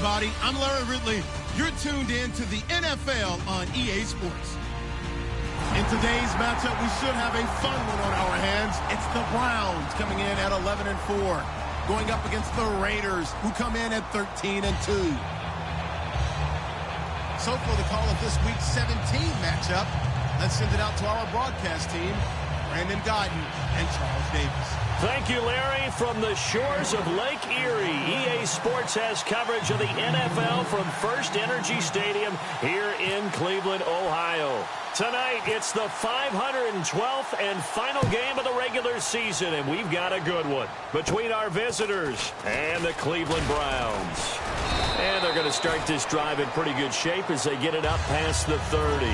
everybody. I'm Larry Ridley. You're tuned in to the NFL on EA Sports. In today's matchup, we should have a fun one on our hands. It's the Browns coming in at 11-4, going up against the Raiders, who come in at 13-2. So for the call of this week's 17 matchup, let's send it out to our broadcast team, Brandon Guyton and Charles Davis. Thank you, Larry. From the shores of Lake Erie, EA Sports has coverage of the NFL from First Energy Stadium here in Cleveland, Ohio. Tonight, it's the 512th and final game of the regular season, and we've got a good one between our visitors and the Cleveland Browns. And they're going to start this drive in pretty good shape as they get it up past the 30.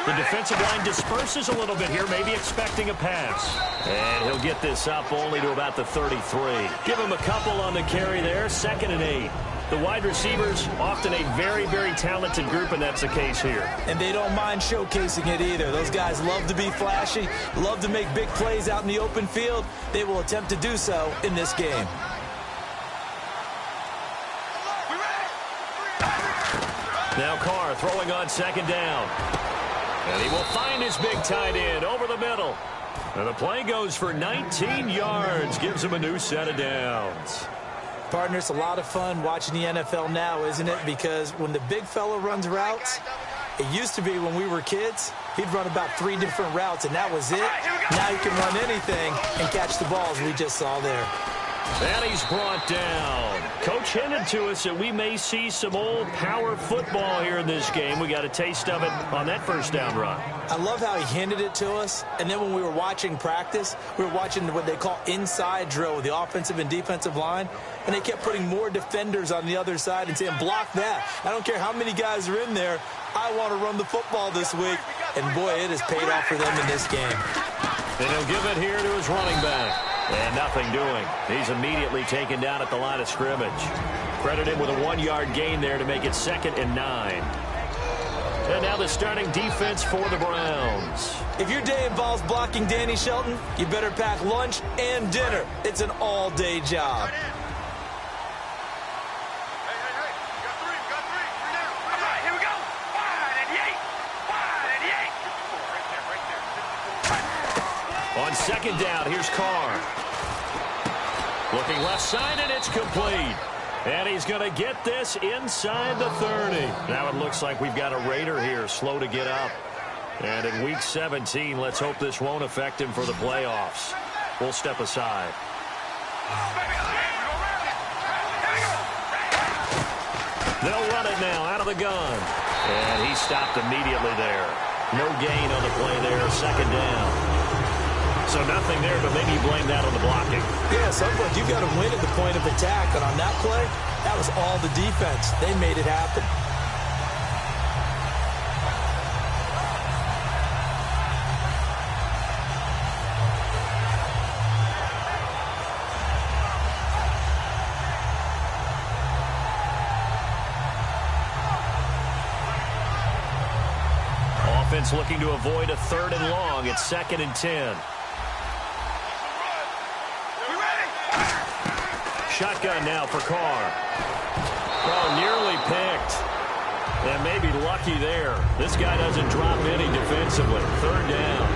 The defensive line disperses a little bit here, maybe expecting a pass. And he'll get this up only to about the 33. Give him a couple on the carry there, 2nd and 8. The wide receivers, often a very, very talented group, and that's the case here. And they don't mind showcasing it either. Those guys love to be flashy, love to make big plays out in the open field. They will attempt to do so in this game. Now Carr throwing on 2nd down. And he will find his big tight end over the middle. And the play goes for 19 yards. Gives him a new set of downs. Partner, it's a lot of fun watching the NFL now, isn't it? Because when the big fella runs routes, it used to be when we were kids, he'd run about 3 different routes, and that was it. Now he can run anything and catch the balls we just saw there. And he's brought down. Coach hinted to us that we may see some old power football here in this game. We got a taste of it on that first down run. I love how he hinted it to us. And then when we were watching practice, we were watching what they call inside drill with the offensive and defensive line. And they kept putting more defenders on the other side and saying, block that. I don't care how many guys are in there. I want to run the football this week. And, boy, it has paid off for them in this game. And he'll give it here to his running back. And nothing doing. He's immediately taken down at the line of scrimmage. Credit him with a 1-yard gain there to make it 2nd and 9. And now the starting defense for the Browns. If your day involves blocking Danny Shelton, you better pack lunch and dinner. It's an all-day job. On 2nd down, here's Carr. Looking left side, and it's complete. And he's going to get this inside the 30. Now it looks like we've got a Raider here, slow to get up. And in Week 17, let's hope this won't affect him for the playoffs. We'll step aside. They'll run it now out of the gun. And he stopped immediately there. No gain on the play there, 2nd down. So nothing there, but maybe you blame that on the blocking. Yeah, at some point you've got to win at the point of attack. And on that play, that was all the defense. They made it happen. Offense looking to avoid a 3rd and long. It's 2nd and 10. Shotgun now for Carr. Oh, nearly picked. And maybe lucky there. This guy doesn't drop any defensively. 3rd down.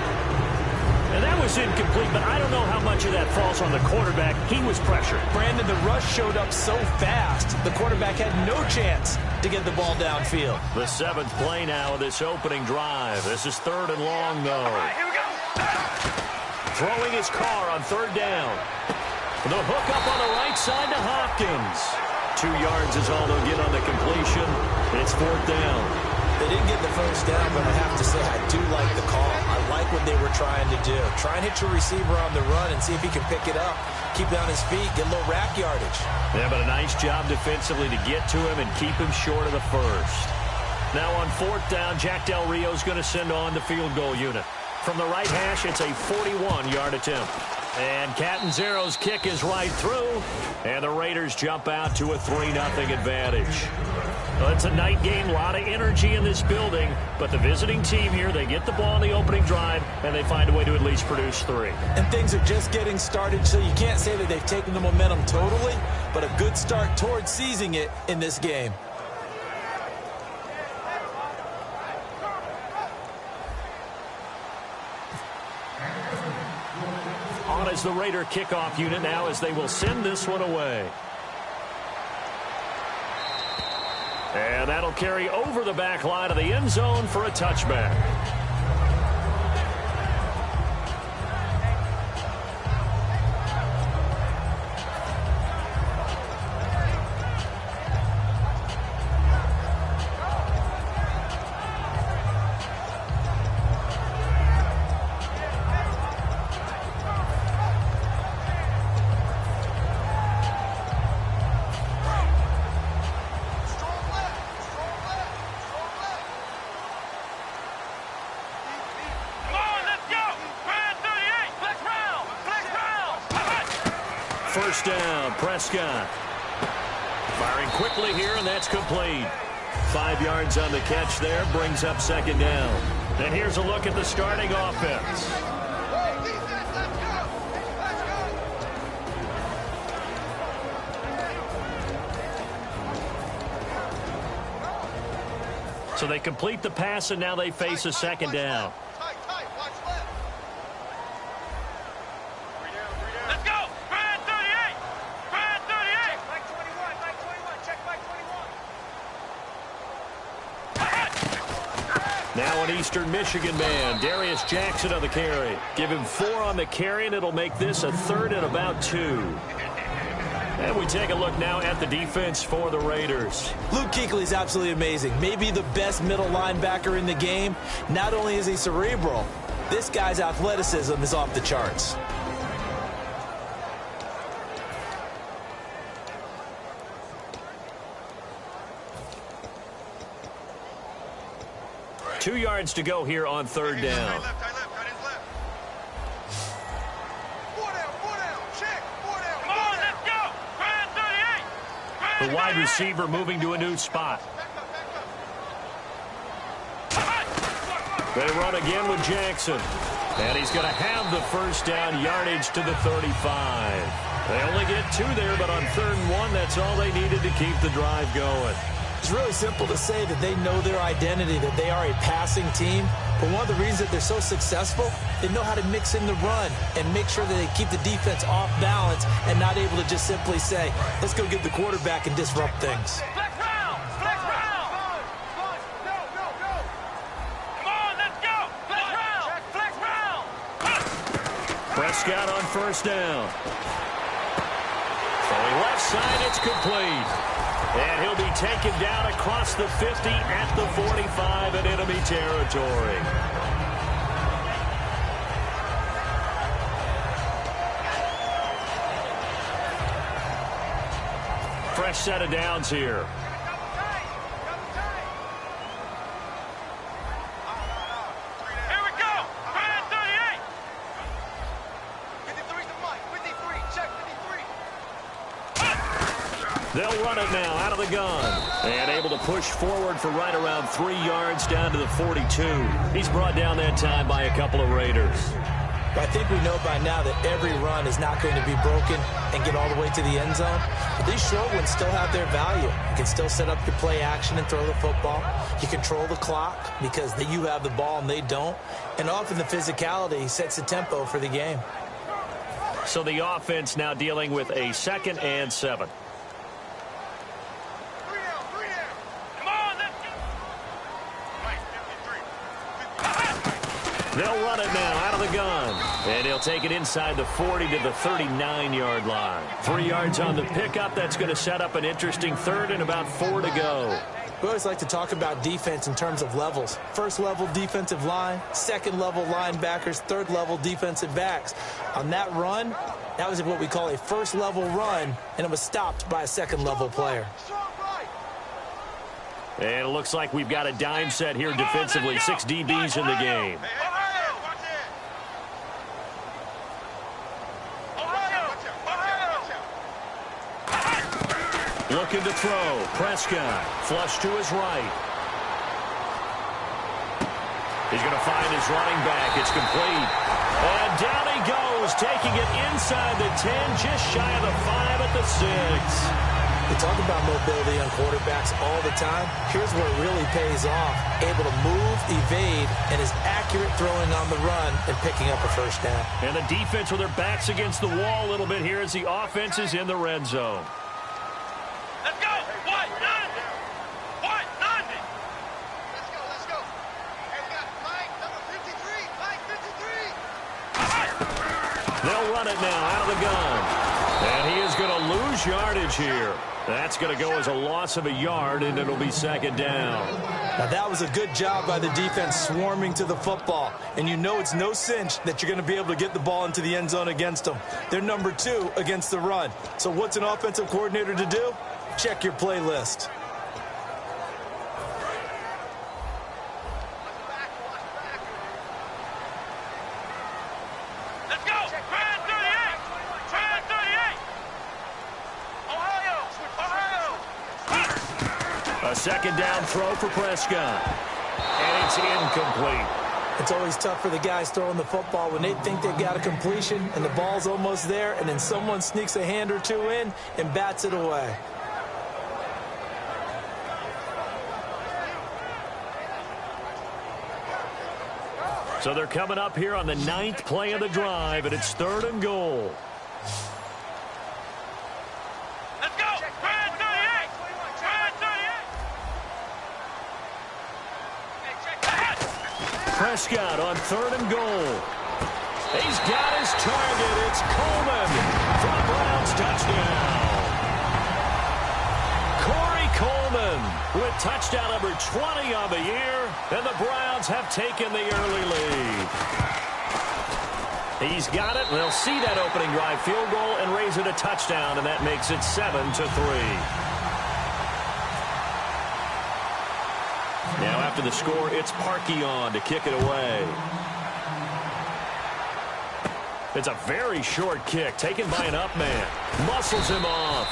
And that was incomplete, but I don't know how much of that falls on the quarterback. He was pressured. Brandon, the rush showed up so fast, the quarterback had no chance to get the ball downfield. The 7th play now of this opening drive. This is 3rd and long, though. All right, here we go. Throwing his Carr on 3rd down. The hook up on the right side to Hopkins. 2 yards is all they'll get on the completion. It's 4th down. They didn't get the first down, but I have to say I do like the call. I like what they were trying to do. Try and hit your receiver on the run and see if he can pick it up. Keep it on his feet, get a little rack yardage. Yeah, but a nice job defensively to get to him and keep him short of the first. Now on 4th down, Jack Del Rio's going to send on the field goal unit. From the right hash, it's a 41-yard attempt. And Catanzaro's kick is right through, and the Raiders jump out to a 3-0 advantage. Well, it's a night game, a lot of energy in this building, but the visiting team here, they get the ball on the opening drive, and they find a way to at least produce 3. And things are just getting started, so you can't say that they've taken the momentum totally, but a good start towards seizing it in this game. On as the Raider kickoff unit now as they will send this one away. And that'll carry over the back line of the end zone for a touchback. First down, Prescott. Firing quickly here, and that's complete. 5 yards on the catch there, brings up second down. And here's a look at the starting offense. So they complete the pass, and now they face a second down. Now an Eastern Michigan man, Darius Jackson on the carry. Give him 4 on the carry, and it'll make this a 3rd and about 2. And we take a look now at the defense for the Raiders. Luke Kuechly's absolutely amazing. Maybe the best middle linebacker in the game. Not only is he cerebral, this guy's athleticism is off the charts. Two yards to go here on third down. The wide receiver moving to a new spot. They run again with Jackson. And he's going to have the first down, yardage to the 35. They only get 2 there, but on 3rd and 1, that's all they needed to keep the drive going. It's really simple to say that they know their identity, that they are a passing team. But one of the reasons that they're so successful, they know how to mix in the run and make sure that they keep the defense off balance and not able to just simply say, let's go get the quarterback and disrupt things. Prescott on first down. Throwing left side, it's complete. And he'll be taken down across the 50 at the 45 in enemy territory. Fresh set of downs here. They'll run it now out of the gun. And able to push forward for right around 3 yards down to the 42. He's brought down that time by a couple of Raiders. But I think we know by now that every run is not going to be broken and get all the way to the end zone. But these short ones still have their value. You can still set up your play action and throw the football. You control the clock because you have the ball and they don't. And often the physicality sets the tempo for the game. So the offense now dealing with a 2nd and 7. They'll run it now out of the gun. And he'll take it inside the 40 to the 39-yard line. 3 yards on the pickup. That's going to set up an interesting 3rd and about 4 to go. We always like to talk about defense in terms of levels. 1st level defensive line, 2nd level linebackers, 3rd level defensive backs. On that run, that was what we call a 1st level run, and it was stopped by a 2nd level player. And it looks like we've got a dime set here defensively. 6 DBs in the game. Looking to throw. Prescott. Flush to his right. He's going to find his running back. It's complete. And down he goes, taking it inside the 10, just shy of the 5 at the 6. We talk about mobility on quarterbacks all the time. Here's where it really pays off. Able to move, evade, and is accurate throwing on the run and picking up a first down. And the defense with their backs against the wall a little bit here as the offense is in the red zone. Let's go! What? None! What? None! Let's go! Hey, we got Mike, number 53! Mike, 53! They'll run it now out of the gun. And he is going to lose yardage here. That's going to go as a loss of a yard, and it'll be second down. Now, that was a good job by the defense swarming to the football. And you know it's no cinch that you're going to be able to get the ball into the end zone against them. They're number 2 against the run. So what's an offensive coordinator to do? Check your playlist. Let's go! Brand 38! Brand 38! Ohio! A second down throw for Prescott. And it's incomplete. It's always tough for the guys throwing the football when they think they've got a completion and the ball's almost there, and then someone sneaks a hand or two in and bats it away. So they're coming up here on the 9th play of the drive, and it's 3rd and goal. Let's go! Brand 38! Brand 38! Prescott on 3rd and goal. He's got his target. It's Coleman for the Browns touchdown. Corey Coleman with touchdown number 20 on the year, and the Browns have taken the early lead. He's got it, and they'll see that opening drive field goal and raise it a touchdown, and that makes it 7-3. Now after the score, it's Parkey on to kick it away. It's a very short kick taken by an up man. Muscles him off.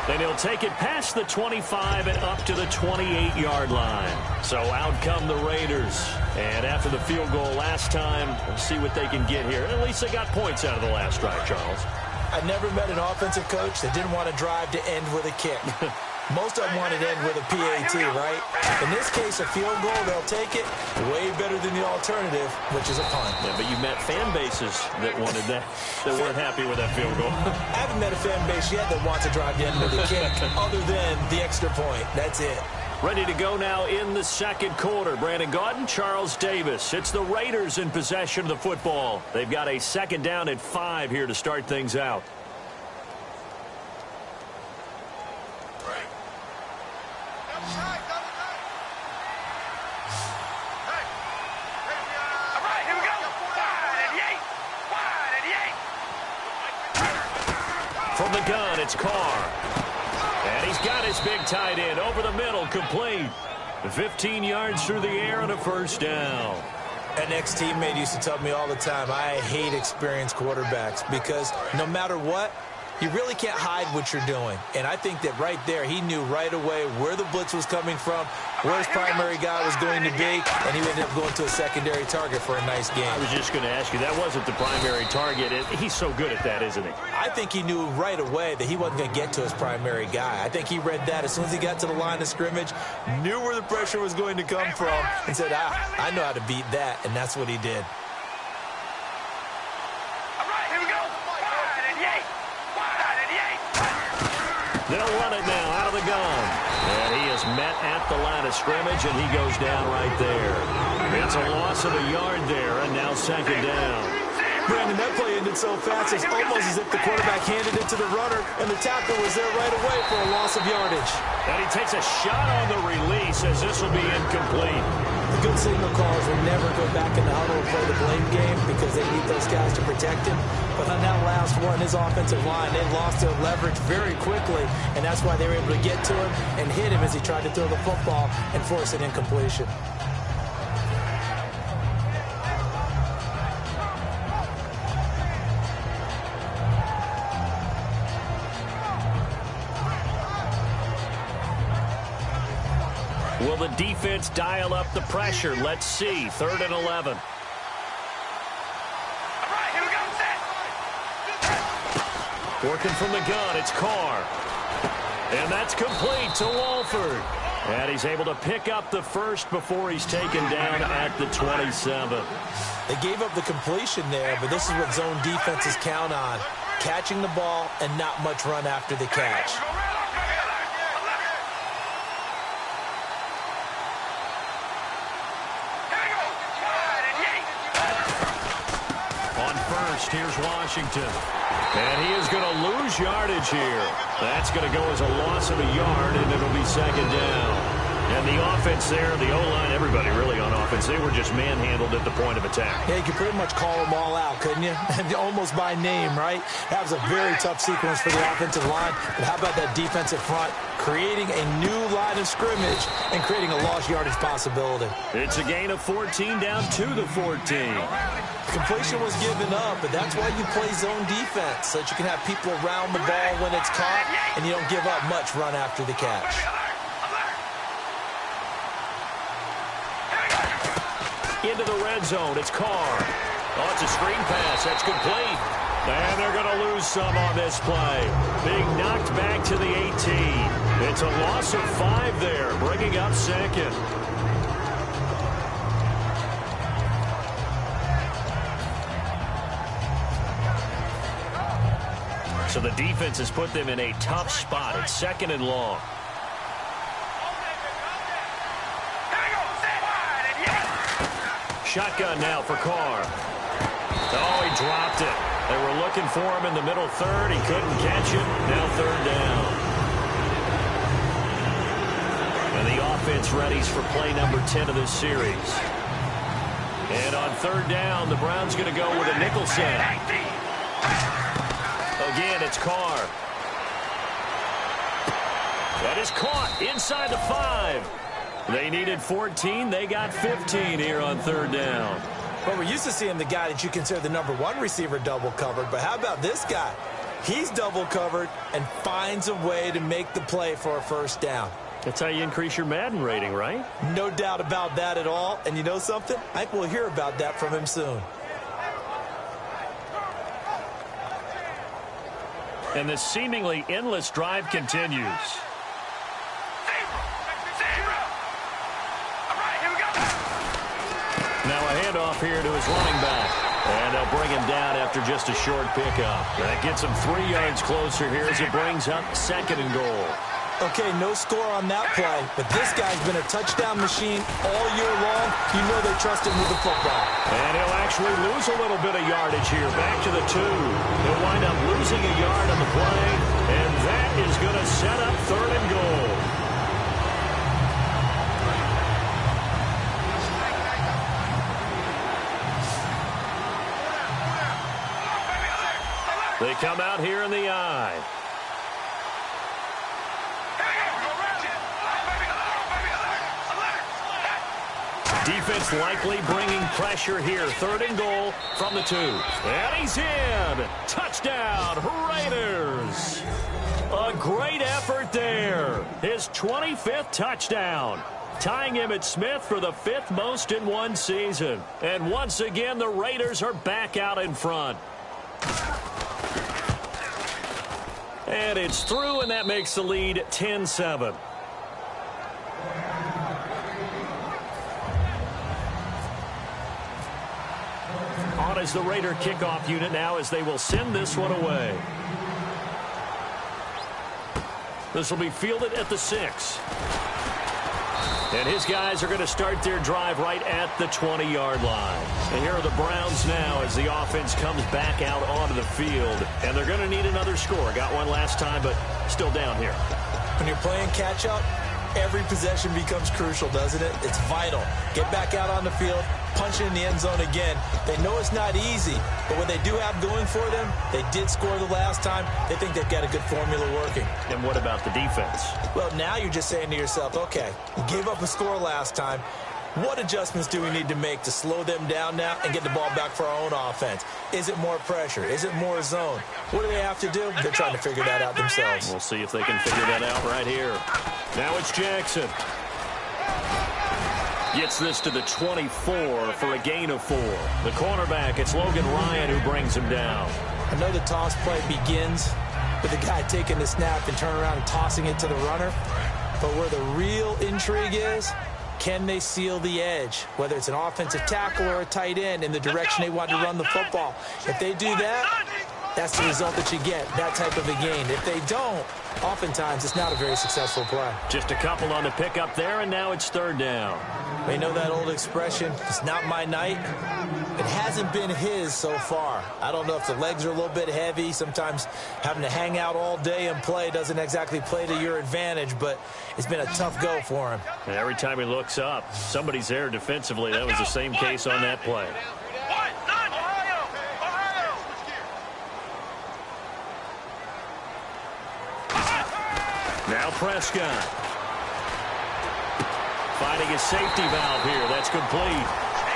And he'll take it past the 25 and up to the 28-yard line. So out come the Raiders. And after the field goal last time, we'll see what they can get here. At least they got points out of the last drive, Charles. I never met an offensive coach that didn't want to drive to end with a kick. Most of them wanted to end with a PAT, right? In this case, a field goal, they'll take it way better than the alternative, which is a punt. Yeah, but you met fan bases that wanted that, that weren't happy with that field goal. I haven't met a fan base yet that wants to drive to end with a kick other than the extra point. That's it. Ready to go now in the second quarter. Brandon Gaudin, Charles Davis. It's the Raiders in possession of the football. They've got a second down at 5 here to start things out. From the gun, it's Carr. And he's got his big tight end over the middle, complete. 15 yards through the air and a first down. An ex-teammate used to tell me all the time, I hate experienced quarterbacks because no matter what, you really can't hide what you're doing. And I think that right there, he knew right away where the blitz was coming from, where his primary guy was going to be, and he ended up going to a secondary target for a nice game. I was just going to ask you, that wasn't the primary target. He's so good at that, isn't he? I think he knew right away that he wasn't going to get to his primary guy. I think he read that as soon as he got to the line of scrimmage, knew where the pressure was going to come from, and said, I know how to beat that, and that's what he did. They'll run it now out of the gun. And he is met at the line of scrimmage, and he goes down right there. It's a loss of a yard there, and now second down. Brandon, that play ended so fast, it's almost as if the quarterback handed it to the runner, and the tackle was there right away for a loss of yardage. And he takes a shot on the release as this will be incomplete. The good signal callers will never go back in the huddle and play the blame game because they need those guys to protect him. But on that last one, his offensive line, they lost their leverage very quickly, and that's why they were able to get to him and hit him as he tried to throw the football and force an incompletion. Will the defense dial up the pressure? Let's see. 3rd and 11. Working from the gun, it's Carr. And that's complete to Walford. And he's able to pick up the first before he's taken down at the 27. They gave up the completion there, but this is what zone defenses count on. Catching the ball and not much run after the catch. On first, here's Washington. And he is going to lose yardage here. That's going to go as a loss of a yard, and it'll be 2nd down. And the offense there, the O-line, everybody really on offense, they were just manhandled at the point of attack. Yeah, you could pretty much call them all out, couldn't you? Almost by name, right? That was a very tough sequence for the offensive line. But how about that defensive front creating a new line of scrimmage and creating a lost yardage possibility? It's a gain of 14 down to the 14. Completion was given up, but that's why you play zone defense, so that you can have people around the ball when it's caught, and you don't give up much run after the catch. Into the red zone, it's Carr. Oh, it's a screen pass, that's complete. And they're going to lose some on this play. Being knocked back to the 18. It's a loss of 5 there, bringing up 2nd. So the defense has put them in a tough spot. It's 2nd and long. Shotgun now for Carr. Oh, he dropped it. They were looking for him in the middle 3rd. He couldn't catch it. Now 3rd down. And the offense readies for play number 10 of this series. And on 3rd down, the Browns going to go with a nickel set. Again, it's Carr. That is caught inside the 5. They needed 14. They got 15 here on 3rd down. Well, we're used to seeing the guy that you consider the number 1 receiver double covered. But how about this guy? He's double covered and finds a way to make the play for a 1st down. That's how you increase your Madden rating, right? No doubt about that at all. And you know something? I think we'll hear about that from him soon. And the seemingly endless drive continues. Now a handoff here to his running back. And they'll bring him down after just a short pickup. That gets him 3 yards closer here as it brings up 2nd and goal. Okay, no score on that play, but this guy's been a touchdown machine all year long. You know they trust him with the football. And he'll actually lose a little bit of yardage here, back to the 2. He'll wind up losing a yard on the play, and that is going to set up 3rd and goal. They come out here in the I. Defense likely bringing pressure here. 3rd and goal from the 2. And he's in. Touchdown, Raiders. A great effort there. His 25th touchdown. Tying Emmitt Smith for the 5th most in one season. And once again, the Raiders are back out in front. And it's through, and that makes the lead 10-7. On as the Raider kickoff unit now as they will send this one away. This will be fielded at the 6. And his guys are going to start their drive right at the 20-yard line. And here are the Browns now as the offense comes back out onto the field. And they're going to need another score. Got one last time, but still down here. When you're playing catch-up, every possession becomes crucial, doesn't it? It's vital. Get back out on the field, punch it in the end zone again. They know it's not easy, but what they do have going for them, they did score the last time. They think they've got a good formula working. And what about the defense? Well, now you're just saying to yourself, okay, we gave up a score last time. What adjustments do we need to make to slow them down now and get the ball back for our own offense? Is it more pressure? Is it more zone? What do they have to do? They're trying to figure that out themselves. We'll see if they can figure that out right here. Now it's Jackson. Gets this to the 24 for a gain of 4. The cornerback, it's Logan Ryan who brings him down. I know the toss play begins with the guy taking the snap and turning around and tossing it to the runner. But where the real intrigue is, can they seal the edge? Whether it's an offensive tackle or a tight end in the direction they want to run the football. If they do that, that's the result that you get, that type of a gain. If they don't, oftentimes it's not a very successful play. Just a couple on the pickup there, and now it's 3rd down. They know that old expression, it's not my night. It hasn't been his so far. I don't know if the legs are a little bit heavy. Sometimes having to hang out all day and play doesn't exactly play to your advantage, but it's been a tough go for him. And every time he looks up, somebody's there defensively. That was the same case on that play. Now Prescott. Finding a safety valve here. That's complete.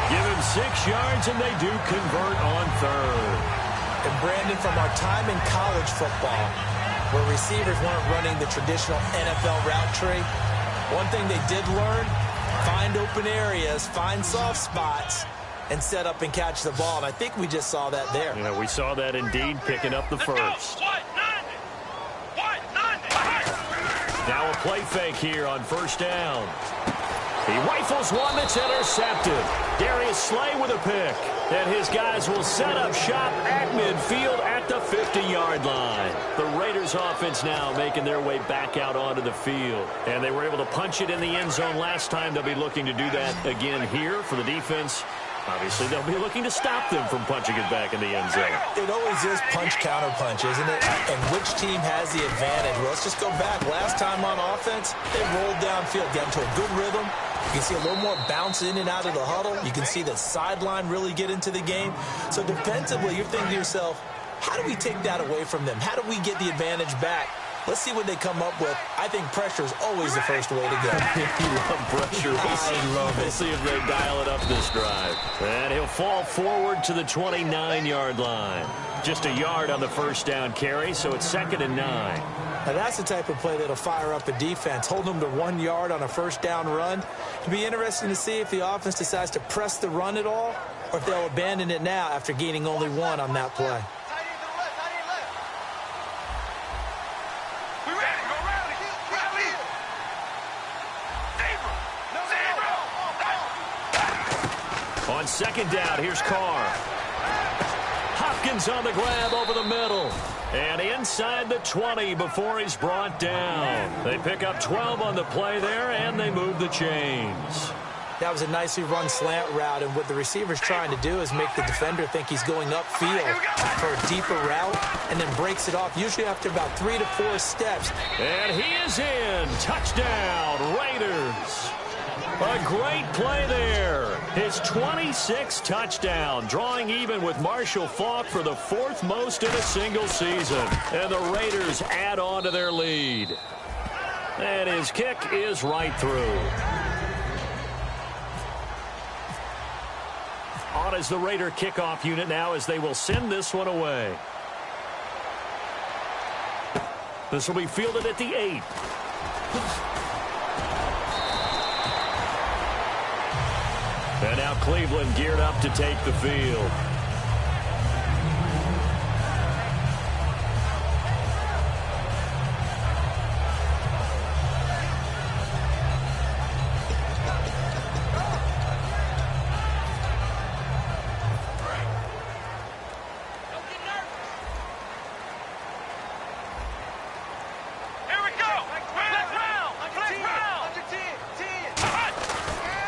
Give him 6 yards, and they do convert on 3rd. And Brandon, from our time in college football, where receivers weren't running the traditional NFL route tree, one thing they did learn, find open areas, find soft spots, and set up and catch the ball. And I think we just saw that there. Yeah, we saw that indeed, picking up the first. Now a play fake here on 1st down. He rifles one that's intercepted. Darius Slay with a pick. And his guys will set up shop at midfield at the 50-yard line. The Raiders offense now making their way back out onto the field. And they were able to punch it in the end zone last time. They'll be looking to do that again here for the defense. Obviously, they'll be looking to stop them from punching it back in the end zone. It always is punch-counter-punch, isn't it? And which team has the advantage? Well, let's just go back. Last time on offense, they rolled downfield, got into a good rhythm. You can see a little more bounce in and out of the huddle. You can see the sideline really get into the game. So defensively, you're thinking to yourself, how do we take that away from them? How do we get the advantage back? Let's see what they come up with. I think pressure is always the first way to go. You love pressure. We'll see if they dial it up this drive. And he'll fall forward to the 29-yard line. Just a yard on the 1st down carry, so it's 2nd and 9. Now that's the type of play that'll fire up a defense. Hold them to 1 yard on a 1st down run. It'll be interesting to see if the offense decides to press the run at all, or if they'll abandon it now after gaining only 1 on that play. On 2nd down, here's Carr. Hopkins on the grab over the middle. And inside the 20 before he's brought down. They pick up 12 on the play there, and they move the chains. That was a nicely run slant route, and what the receiver's trying to do is make the defender think he's going upfield for a deeper route, and then breaks it off, usually after about 3 to 4 steps. And he is in. Touchdown, Raiders. A great play there. His 26th touchdown, drawing even with Marshall Faulk for the 4th most in a single season. And the Raiders add on to their lead. And his kick is right through. On is the Raider kickoff unit now as they will send this one away. This will be fielded at the 8. And now Cleveland geared up to take the field.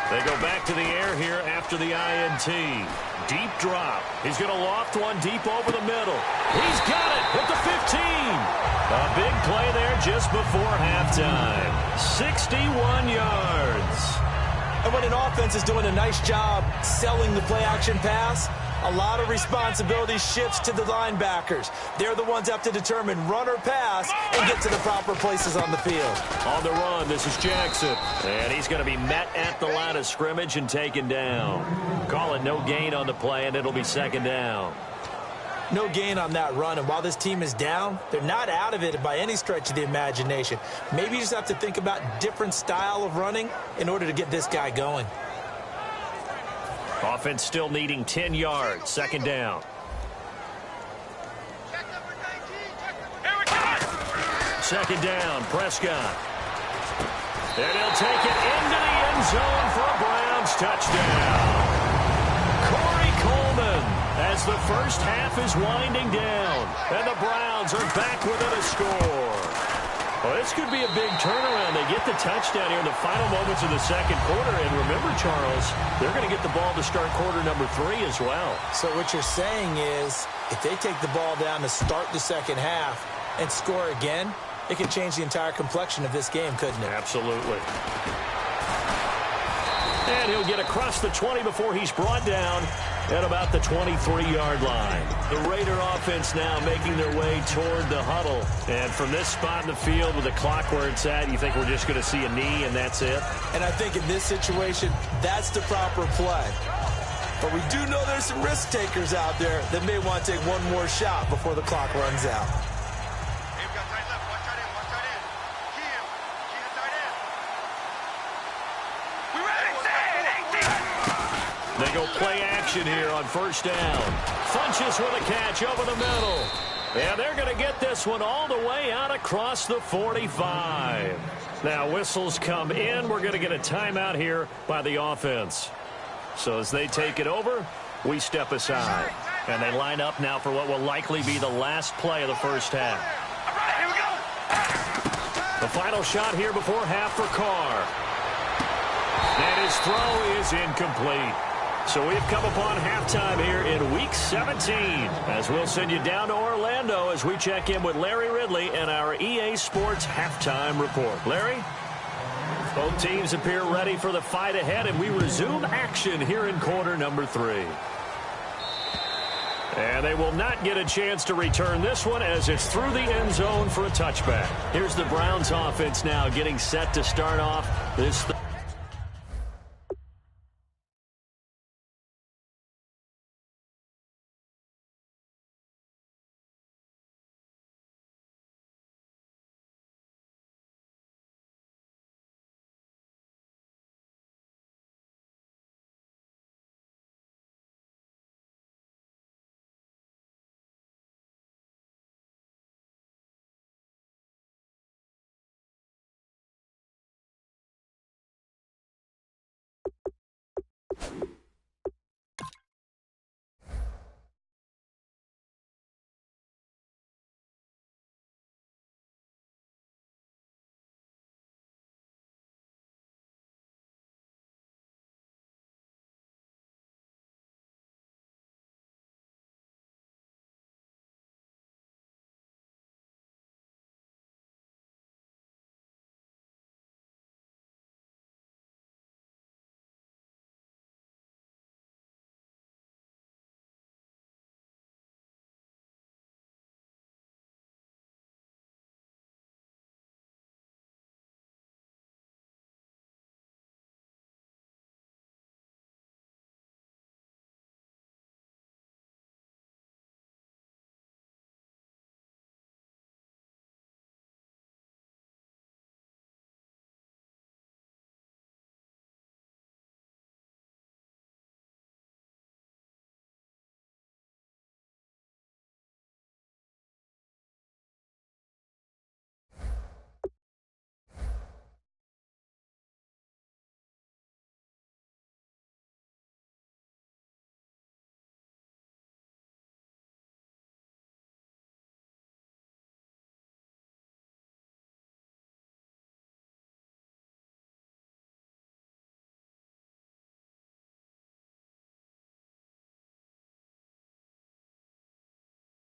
They go back to the air here after the INT. Deep drop. He's going to loft one deep over the middle. He's got it at the 15. A big play there just before halftime. 61 yards. And when an offense is doing a nice job selling the play-action pass, a lot of responsibility shifts to the linebackers. They're the ones that have to determine run or pass and get to the proper places on the field. On the run, this is Jackson. And he's going to be met at the line of scrimmage and taken down. Call it no gain on the play, and it'll be 2nd down. No gain on that run, and while this team is down, they're not out of it by any stretch of the imagination. Maybe you just have to think about different style of running in order to get this guy going. Offense still needing 10 yards. Second down. Second down, Prescott. And he'll take it into the end zone for a Browns touchdown. Corey Coleman, as the first half is winding down, and the Browns are back within a score. Well, this could be a big turnaround. They get the touchdown here in the final moments of the second quarter. And remember, Charles, they're going to get the ball to start quarter number 3 as well. So what you're saying is, if they take the ball down to start the second half and score again, it could change the entire complexion of this game, couldn't it? Absolutely. And he'll get across the 20 before he's brought down at about the 23-yard line. The Raider offense now making their way toward the huddle. And from this spot in the field with the clock where it's at, you think we're just going to see a knee and that's it? And I think in this situation, that's the proper play. But we do know there's some risk takers out there that may want to take one more shot before the clock runs out. They go play action here on first down. Funches with a catch over the middle. And they're going to get this one all the way out across the 45. Now whistles come in. We're going to get a timeout here by the offense. So as they take it over, we step aside. And they line up now for what will likely be the last play of the first half. All right, here we go. The final shot here before half for Carr. And his throw is incomplete. So we've come upon halftime here in Week 17. As we'll send you down to Orlando as we check in with Larry Ridley and our EA Sports Halftime Report. Larry? Both teams appear ready for the fight ahead, and we resume action here in quarter number 3. And they will not get a chance to return this one as it's through the end zone for a touchback. Here's the Browns offense now getting set to start off this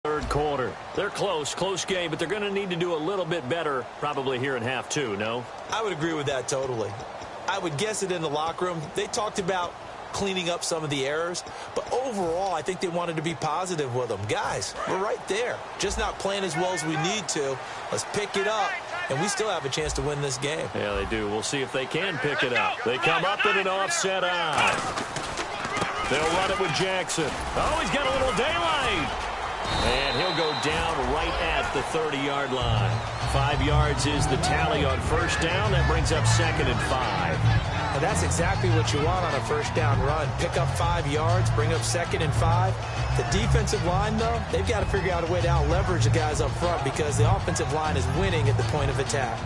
third quarter. They're close game, but they're going to need to do a little bit better probably here in half 2, no? I would agree with that totally. I would guess it in the locker room. They talked about cleaning up some of the errors, but overall, I think they wanted to be positive with them. Guys, we're right there. Just not playing as well as we need to. Let's pick it up, and we still have a chance to win this game. Yeah, they do. We'll see if they can pick it up. They come up in an offset eye. They'll run it with Jackson. Oh, he's got a little daylight. And he'll go down right at the 30-yard line. 5 yards is the tally on first down. That brings up 2nd and 5. And that's exactly what you want on a first down run. Pick up 5 yards, bring up 2nd and 5. The defensive line, though, they've got to figure out a way to out-leverage the guys up front because the offensive line is winning at the point of attack.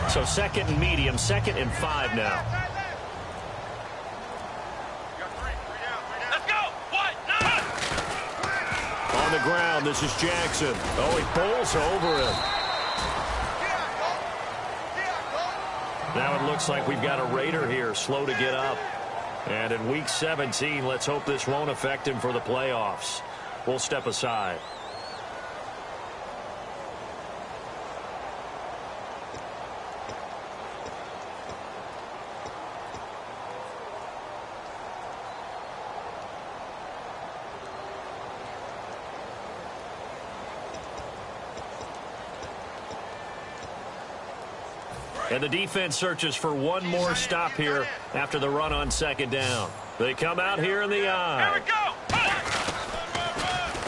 So 2nd and medium, 2nd and 5 now. Let's go. What? On the ground, this is Jackson. Oh, he bowls over him. Now it looks like we've got a Raider here, slow to get up. And in Week 17, let's hope this won't affect him for the playoffs. We'll step aside. And the defense searches for one more stop here after the run on 2nd down. They come out here in the eye. Here we go.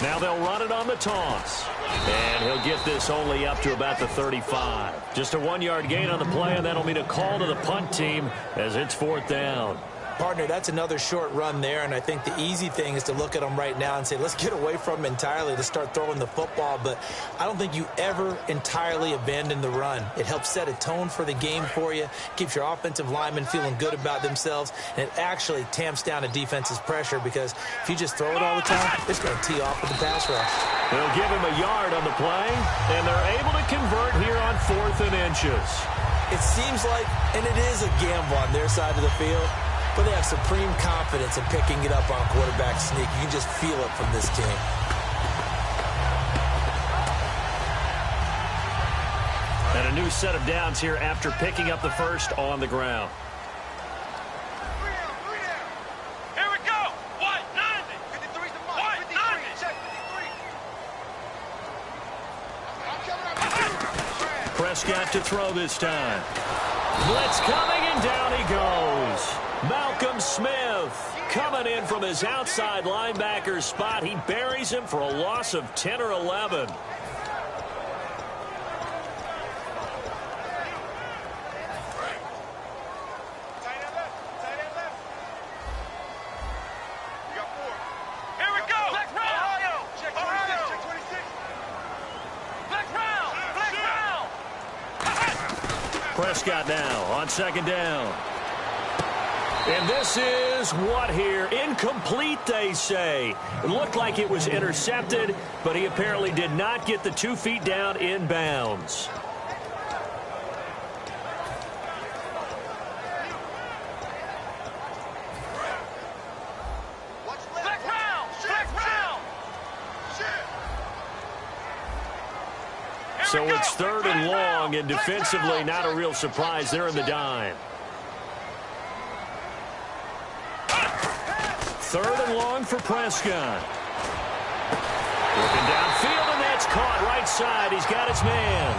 Now they'll run it on the toss. And he'll get this only up to about the 35. Just a 1-yard gain on the play, and that'll mean a call to the punt team as it's 4th down. Partner, that's another short run there, and I think the easy thing is to look at them right now and say, let's get away from them entirely to start throwing the football, but I don't think you ever entirely abandon the run. It helps set a tone for the game for you, keeps your offensive linemen feeling good about themselves, and it actually tamps down a defense's pressure because if you just throw it all the time, it's going to tee off with the pass rush. They'll give him a yard on the play, and they're able to convert here on 4th and inches. It seems like, and it is a gamble on their side of the field, but they have supreme confidence in picking it up on quarterback sneak. You can just feel it from this team. And a new set of downs here after picking up the first on the ground. Here we go. What? 90. 53's the mark. What? 90. Check 53. Prescott to throw this time. Blitz coming, and down he goes. Malcolm Smith coming in from his outside linebacker spot. He buries him for a loss of 10 or 11. Here we go. Black round. Ohio. Check 26. Check 26. Black round. Black round. Prescott now on 2nd down. And this is what here? Incomplete, they say. It looked like it was intercepted, but he apparently did not get the 2 feet down in bounds. Black round. Black round. So it's 3rd and long, and defensively not a real surprise. They're in the dime. 3rd and long for Prescott. Looking downfield, and that's caught right side. He's got his man.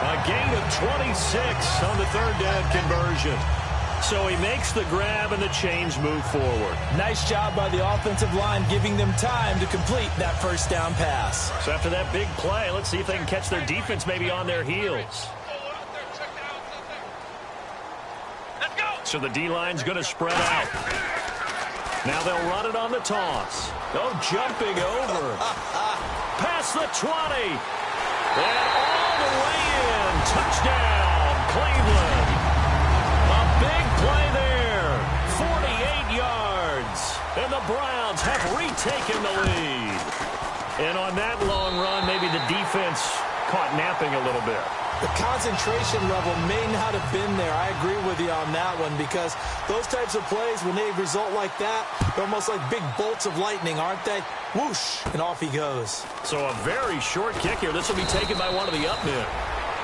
A gain of 26 on the 3rd down conversion. So he makes the grab, and the chains move forward. Nice job by the offensive line giving them time to complete that first down pass. So after that big play, let's see if they can catch their defense maybe on their heels. Let's go. So the D-line's going to spread out. Now they'll run it on the toss. Oh, jumping over. Past the 20. And all the way in. Touchdown, Cleveland. A big play there. 48 yards. And the Browns have retaken the lead. And on that long run, maybe the defense caught napping a little bit. The concentration level may not have been there. I agree with you on that one because those types of plays, when they result like that, they're almost like big bolts of lightning, aren't they? Whoosh, and off he goes. So a very short kick here. This will be taken by one of the up men.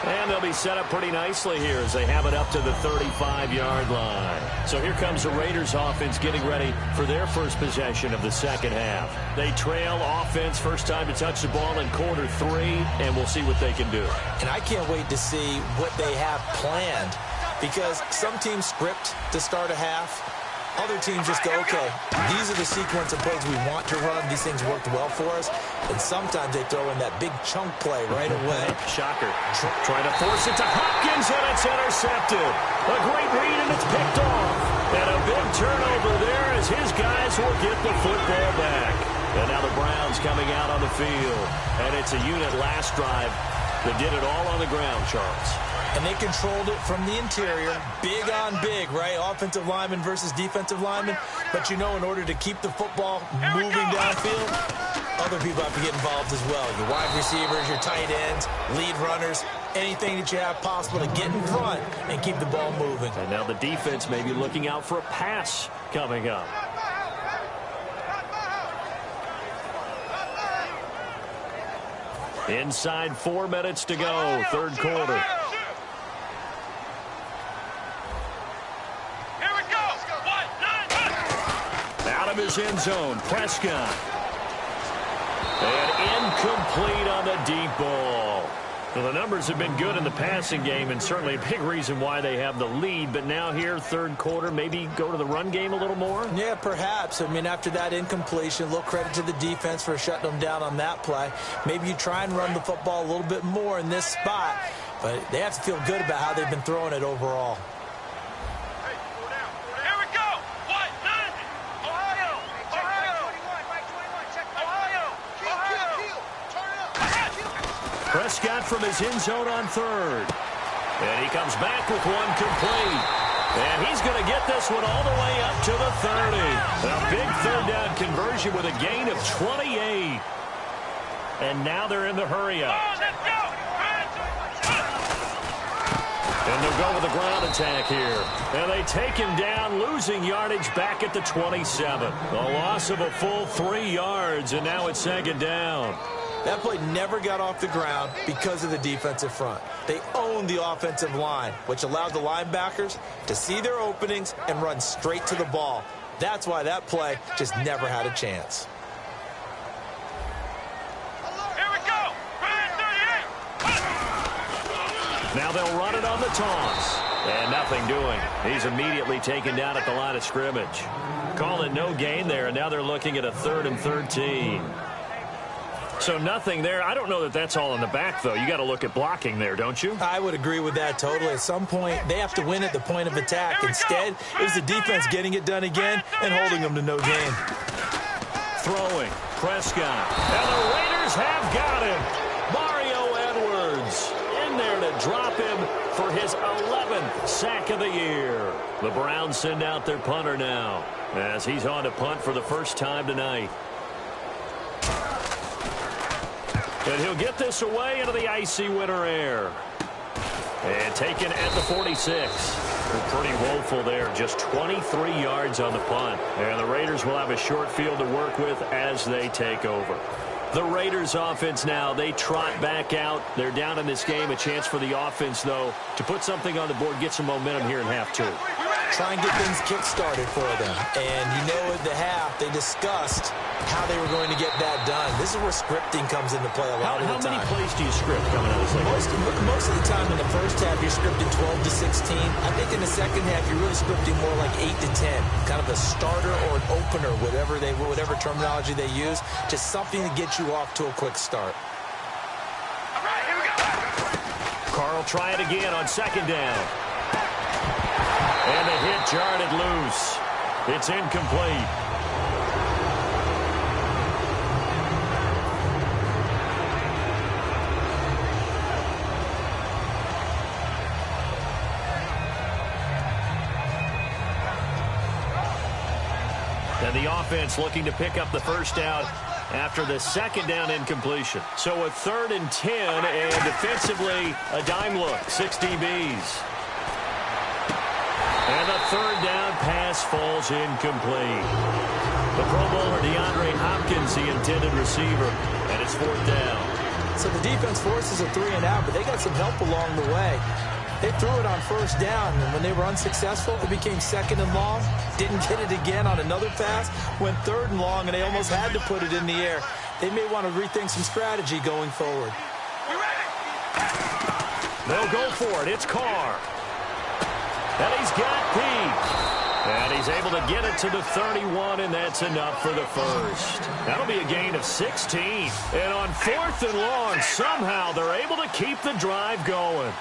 And they'll be set up pretty nicely here as they have it up to the 35-yard line. So here comes the Raiders offense getting ready for their first possession of the second half. They trail offense, first time to touch the ball in quarter 3, and we'll see what they can do. And I can't wait to see what they have planned, because some teams script to start a half. Other teams just go, okay, these are the sequence of plays we want to run. These things worked well for us. And sometimes they throw in that big chunk play right away. Shocker. Trying to force it to Hopkins, and it's intercepted. A great read, and it's picked off. And a big turnover there as his guys will get the football back. And now the Browns coming out on the field. And it's a unit last drive that did it all on the ground, Charles. And they controlled it from the interior. Big on big, right? Offensive lineman versus defensive lineman. But you know, in order to keep the football moving downfield, other people have to get involved as well. Your wide receivers, your tight ends, lead runners, anything that you have possible to get in front and keep the ball moving. And now the defense may be looking out for a pass coming up. Inside 4 minutes to go, third quarter. Out of his end zone, Prescott. And incomplete on the deep ball. Well, the numbers have been good in the passing game, and certainly a big reason why they have the lead. But now here, third quarter, maybe go to the run game a little more? Yeah, perhaps. I mean, after that incompletion, a little credit to the defense for shutting them down on that play. Maybe you try and run the football a little bit more in this spot. But they have to feel good about how they've been throwing it overall. Prescott from his end zone on third. And he comes back with one complete. And he's going to get this one all the way up to the 30. A big third down conversion with a gain of 28. And now they're in the hurry-up. And they'll go with the ground attack here. And they take him down, losing yardage back at the 27. A loss of a full 3 yards, and now it's second down. That play never got off the ground because of the defensive front. They owned the offensive line, which allowed the linebackers to see their openings and run straight to the ball. That's why that play just never had a chance. Here we go. Now they'll run it on the toss. And nothing doing. He's immediately taken down at the line of scrimmage. Call it no gain there, and now they're looking at a 3rd and 13. So nothing there. I don't know that that's all in the back, though. You got to look at blocking there, don't you? I would agree with that totally. At some point, they have to win at the point of attack. Instead, it was the defense getting it done again and holding them to no gain. Throwing. Prescott. And the Raiders have got him. Mario Edwards in there to drop him for his 11th sack of the year. The Browns send out their punter now as he's on to punt for the first time tonight. And he'll get this away into the icy winter air. And taken at the 46. Pretty woeful there. Just 23 yards on the punt. And the Raiders will have a short field to work with as they take over. The Raiders offense now, they trot back out. They're down in this game. A chance for the offense, though, to put something on the board, get some momentum here in half 2. Try and get things kick-started for them. And you know at the half, they discussed how they were going to get that done. This is where scripting comes into play a lot of the time. How many plays do you script coming out of this thing? Most of the time in the first half, you're scripting 12 to 16. I think in the second half, you're really scripting more like 8 to 10. Kind of a starter or an opener, whatever terminology they use. Just something to get you off to a quick start. All right, here we go. Carl try it again on second down. And the hit jarred loose. It's incomplete. And the offense looking to pick up the first down after the second down incompletion. So a 3rd and 10, and defensively a dime look, 6 DBs. And the 3rd down pass falls incomplete. The Pro Bowler DeAndre Hopkins, the intended receiver, and it's 4th down. So the defense forces a 3-and-out, but they got some help along the way. They threw it on first down, and when they were unsuccessful, it became 2nd and long. Didn't get it again on another pass. Went 3rd and long, and they almost had to put it in the air. They may want to rethink some strategy going forward. They'll go for it. It's Carr. And he's got Pete. And he's able to get it to the 31, and that's enough for the first. That'll be a gain of 16. And on 4th and long, somehow they're able to keep the drive going.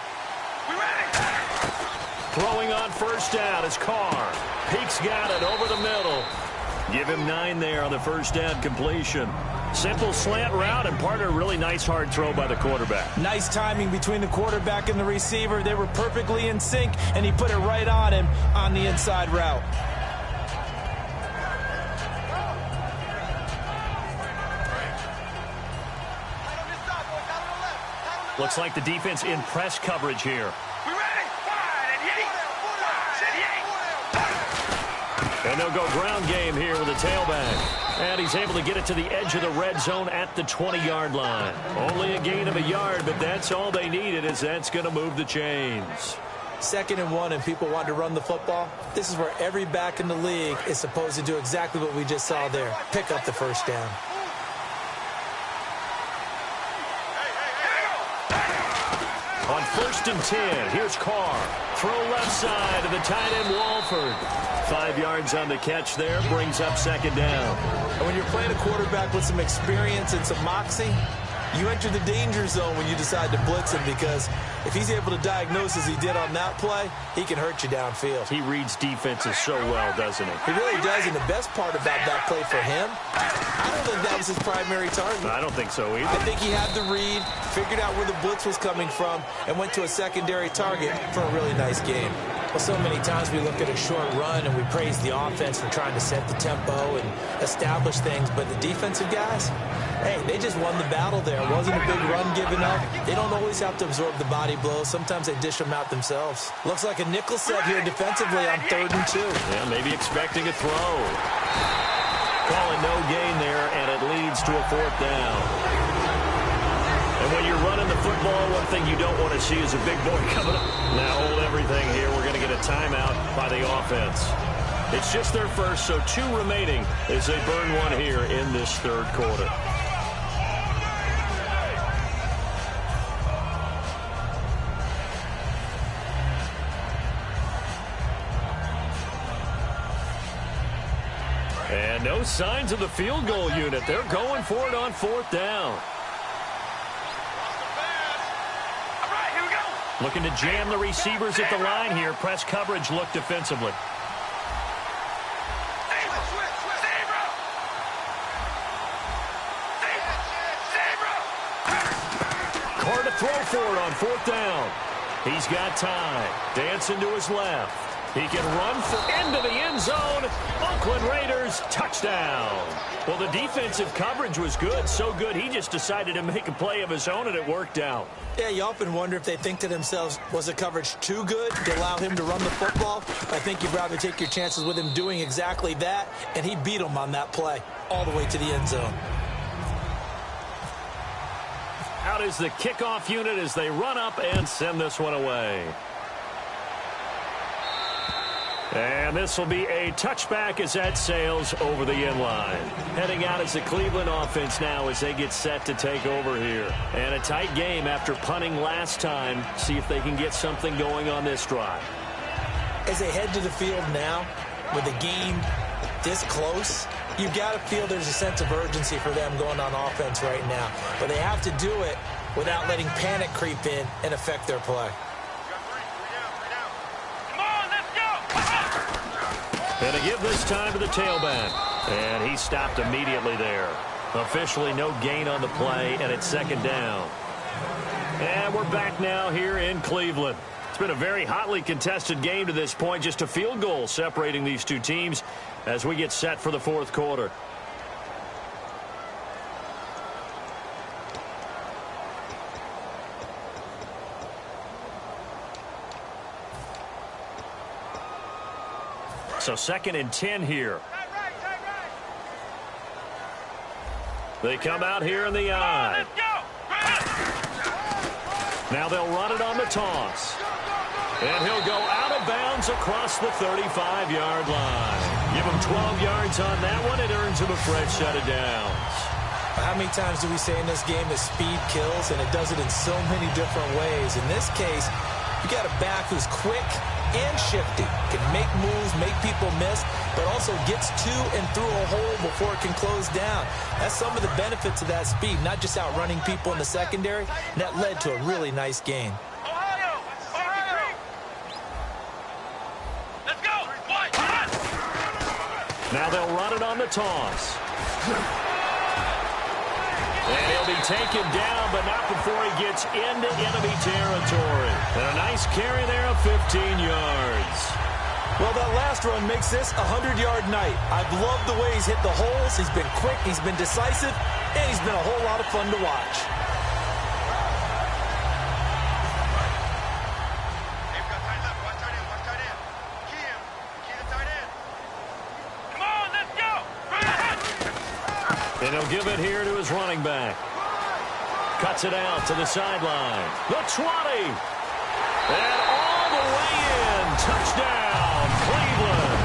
Throwing on first down is Carr. Peek's got it over the middle. Give him 9 there on the first down completion. Simple slant route, and part of a really nice hard throw by the quarterback. Nice timing between the quarterback and the receiver. They were perfectly in sync, and he put it right on him on the inside route. Looks like the defense in press coverage here. And they'll go ground game here with a tailback. And he's able to get it to the edge of the red zone at the 20-yard line. Only a gain of a yard, but that's all they needed, as that's going to move the chains. 2nd and 1, and people want to run the football. This is where every back in the league is supposed to do exactly what we just saw there. Pick up the first down. On 1st and 10, here's Carr. Throw left side to the tight end, Walford. 5 yards on the catch there, brings up 2nd down. And when you're playing a quarterback with some experience and some moxie, you enter the danger zone when you decide to blitz him, because if he's able to diagnose as he did on that play, he can hurt you downfield. He reads defenses so well, doesn't he? He really does, and the best part about that play for him, I don't think that was his primary target. I don't think so either. I think he had the read, figured out where the blitz was coming from, and went to a secondary target for a really nice game. Well, so many times we look at a short run and we praise the offense for trying to set the tempo and establish things, but the defensive guys, hey, they just won the battle there. It wasn't a big run given up. They don't always have to absorb the body blows. Sometimes they dish them out themselves. Looks like a nickel set here defensively on 3rd and 2. Yeah, maybe expecting a throw. Calling no gain there, and it leads to a 4th down. And when you're running the football, one thing you don't want to see is a big boy coming up. Now hold everything here. We're going to get a timeout by the offense. It's just their first, so 2 remaining as they burn one here in this 3rd quarter. And no signs of the field goal unit. They're going for it on 4th down. Looking to jam the receivers at the line here. Press coverage look defensively. Carr to throw for it on 4th down. He's got time. Dancing to his left. He can run into the end zone. Oakland Raiders, touchdown. Well, the defensive coverage was good. So good, he just decided to make a play of his own, and it worked out. Yeah, you often wonder if they think to themselves, was the coverage too good to allow him to run the football? I think you'd rather take your chances with him doing exactly that, and he beat him on that play all the way to the end zone. Out is the kickoff unit as they run up and send this one away. And this will be a touchback as that sails over the end line. Heading out is the Cleveland offense now as they get set to take over here. And a tight game after punting last time. See if they can get something going on this drive. As they head to the field now, with the game this close, you've got to feel there's a sense of urgency for them going on offense right now. But they have to do it without letting panic creep in and affect their play. And to give this time to the tailback. And he stopped immediately there. Officially no gain on the play, and it's 2nd down. And we're back now here in Cleveland. It's been a very hotly contested game to this point. Just a field goal separating these two teams as we get set for the 4th quarter. So 2nd and 10 here. They come out here in the eye. Now they'll run it on the toss. And he'll go out of bounds across the 35-yard line. Give him 12 yards on that one. It earns him a fresh set of downs. How many times do we say in this game that speed kills, and it does it in so many different ways? In this case, you got a back who's quick and shifty, can make moves, make people miss, but also gets to and through a hole before it can close down. That's some of the benefits of that speed, not just outrunning people in the secondary, and that led to a really nice gain. Let's go. What? Now they'll run it on the toss. And he'll be taken down, but not before he gets into enemy territory. And a nice carry there of 15 yards. Well, that last run makes this a 100-yard night. I've loved the way he's hit the holes. He's been quick, he's been decisive, and he's been a whole lot of fun to watch. They've got tight left. Watch tight end. Watch tight end. Key him. Key the tight end. Come on, let's go. And he'll give it here to his running back. Cuts it out to the sideline. The 20. And all the way in. Touchdown, Cleveland.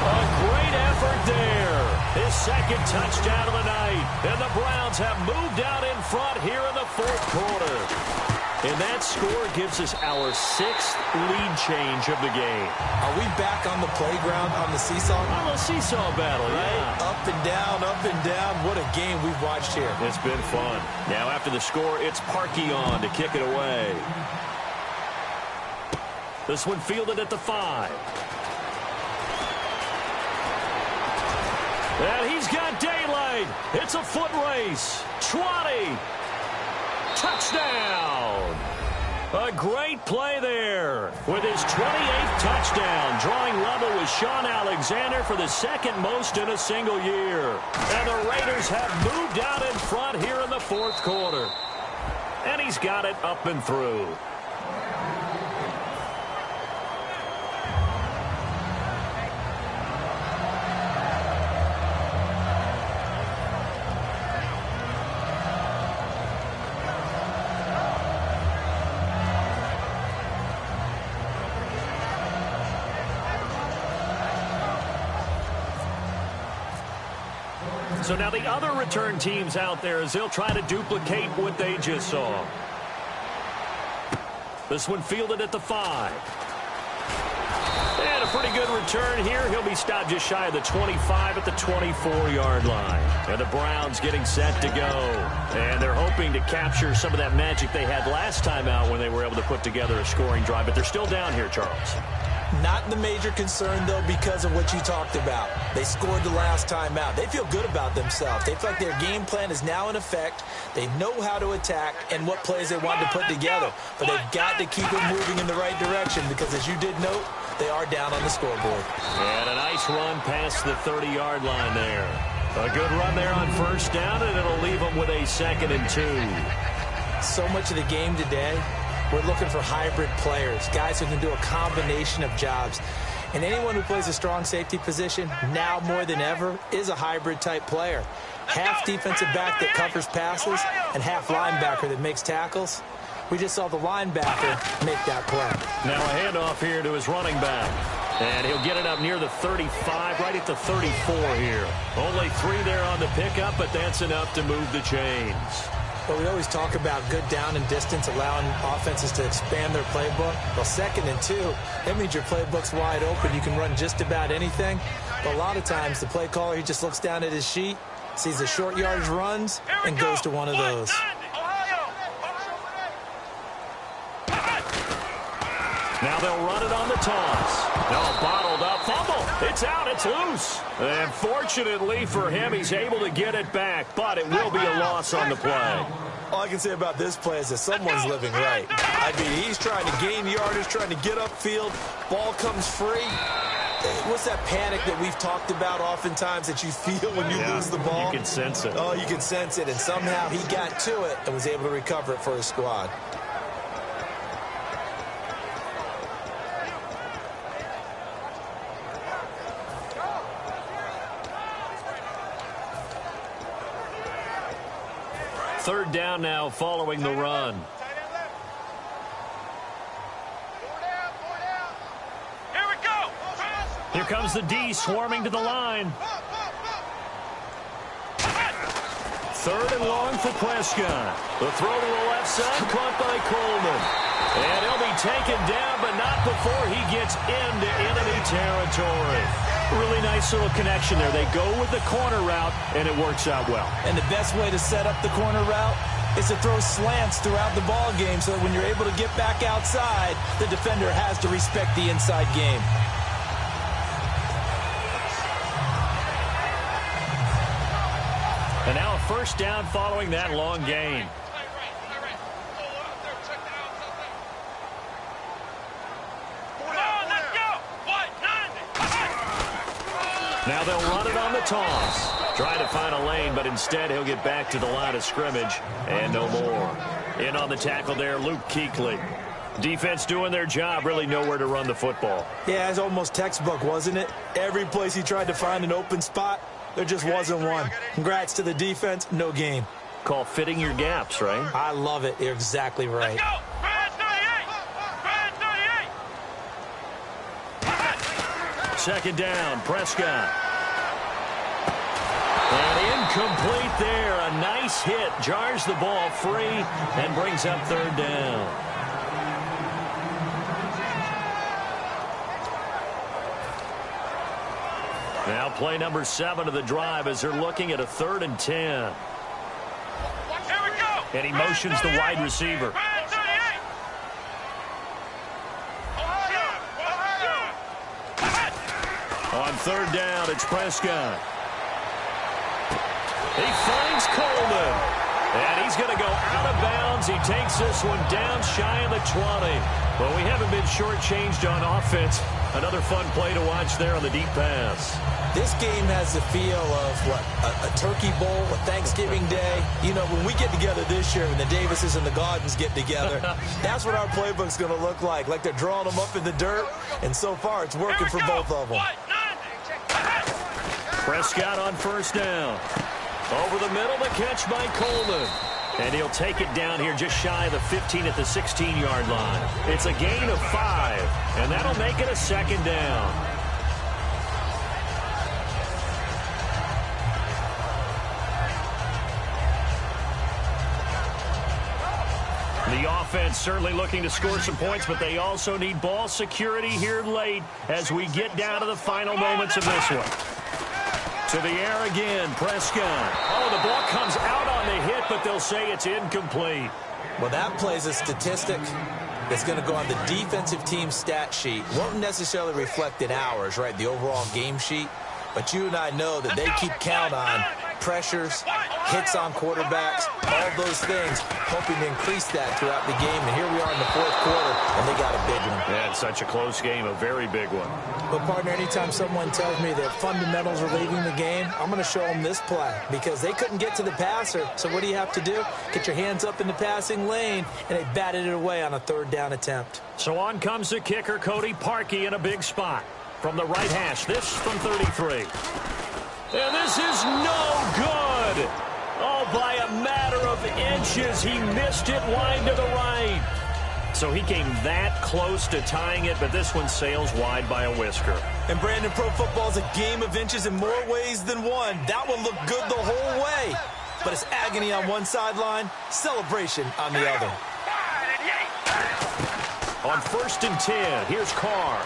A great effort there. His second touchdown of the night. And the Browns have moved out in front here in the fourth quarter. And that score gives us our 6th lead change of the game. Are we back on the playground on the seesaw? Oh, a seesaw battle, yeah. Up and down, up and down. What a game we've watched here. It's been fun. Now after the score, it's Parkey on to kick it away. This one fielded at the 5. And he's got daylight. It's a foot race. 20. Touchdown! A great play there with his 28th touchdown, drawing level with Sean Alexander for the second most in a single year. And the Raiders have moved out in front here in the fourth quarter. And he's got it up and through. So now the other return teams out there as they'll try to duplicate what they just saw. This one fielded at the 5. And a pretty good return here. He'll be stopped just shy of the 25 at the 24-yard line. And the Browns getting set to go. And they're hoping to capture some of that magic they had last time out when they were able to put together a scoring drive. But they're still down here, Charles. Not the major concern, though, because of what you talked about. They scored the last time out. They feel good about themselves. They feel like their game plan is now in effect. They know how to attack and what plays they want to put together. But they've got to keep it moving in the right direction because, as you did note, they are down on the scoreboard. And a nice run past the 30-yard line there. A good run there on first down, and it'll leave them with a 2nd and 2. So much of the game today, we're looking for hybrid players, guys who can do a combination of jobs. And anyone who plays a strong safety position, now more than ever, is a hybrid-type player. Half defensive back that covers passes and half linebacker that makes tackles. We just saw the linebacker make that play. Now a handoff here to his running back. And he'll get it up near the 35, right at the 34 here. Only 3 there on the pickup, but that's enough to move the chains. Well, we always talk about good down and distance, allowing offenses to expand their playbook. Well, 2nd and 2, that means your playbook's wide open. You can run just about anything. But a lot of times, the play caller, he just looks down at his sheet, sees the short yardage runs, and goes to one of those. Now they'll run it on the toss. No, bottled up. Fumble. It's out. It's loose. And fortunately for him, he's able to get it back, but it will be a loss on the play. All I can say about this play is that someone's living right. I mean, he's trying to gain yardage, trying to get upfield. Ball comes free. What's that panic that we've talked about oftentimes that you feel when you lose the ball? You can sense it. Oh, you can sense it. And somehow he got to it and was able to recover it for his squad. Third down now following the run. comes the D swarming to the line. 3rd and long for Prescott. The throw to the left side, caught by Coleman. And he'll be taken down, but not before he gets into enemy territory. Really nice little connection there. They go with the corner route, and it works out well. And the best way to set up the corner route is to throw slants throughout the ball game so that when you're able to get back outside, the defender has to respect the inside game. And now a first down following that long gain. Now they'll run it on the toss. Trying to find a lane, but instead he'll get back to the line of scrimmage and no more. In on the tackle there, Luke Kuechly. Defense doing their job, really nowhere to run the football. Yeah, it's almost textbook, wasn't it? Every place he tried to find an open spot, there just wasn't one. Congrats to the defense, no gain. Call fitting your gaps, right? I love it. You're exactly right. Let's go! Brad 38! 2nd down, Prescott. And incomplete there. A nice hit. Jars the ball free and brings up 3rd down. Now play number 7 of the drive as they're looking at a 3rd and 10. Here we go! And he motions the wide receiver. Brad 38! On 3rd down, it's Prescott. He finds Coleman. And he's going to go out of bounds. He takes this one down shy of the 20. Well, we haven't been shortchanged on offense. Another fun play to watch there on the deep pass. This game has the feel of, a Turkey Bowl, a Thanksgiving Day. You know, when we get together this year, when the Davises and the Gaudens get together, that's what our playbook's going to look like. Like they're drawing them up in the dirt, and so far it's working for both of them. Prescott on 1st down. Over the middle, the catch by Coleman. And he'll take it down here just shy of the 15 at the 16-yard line. It's a gain of 5, and that'll make it a 2nd down. The offense certainly looking to score some points, but they also need ball security here late as we get down to the final moments of this one. To the air again, Prescott. Oh, the ball comes out on the hit, but they'll say it's incomplete. Well, that plays a statistic that's going to go on the defensive team stat sheet. Won't necessarily reflect in ours, right, the overall game sheet. But you and I know that they keep count on pressures, hits on quarterbacks, all those things, hoping to increase that throughout the game. And here we are in the 4th quarter, and they got a big one. Yeah, it's such a close game, a very big one. But, partner, anytime someone tells me that fundamentals are leaving the game, I'm going to show them this play because they couldn't get to the passer. So what do you have to do? Get your hands up in the passing lane, and they batted it away on a 3rd down attempt. So on comes the kicker, Cody Parkey, in a big spot. From the right hash, this from 33. And this is no good. Oh, by a matter of inches, he missed it wide to the right. So he came that close to tying it, but this one sails wide by a whisker. And, Brandon, pro football is a game of inches in more ways than one. That one looked good the whole way. But it's agony on one sideline, celebration on the other. On 1st and 10, here's Carr.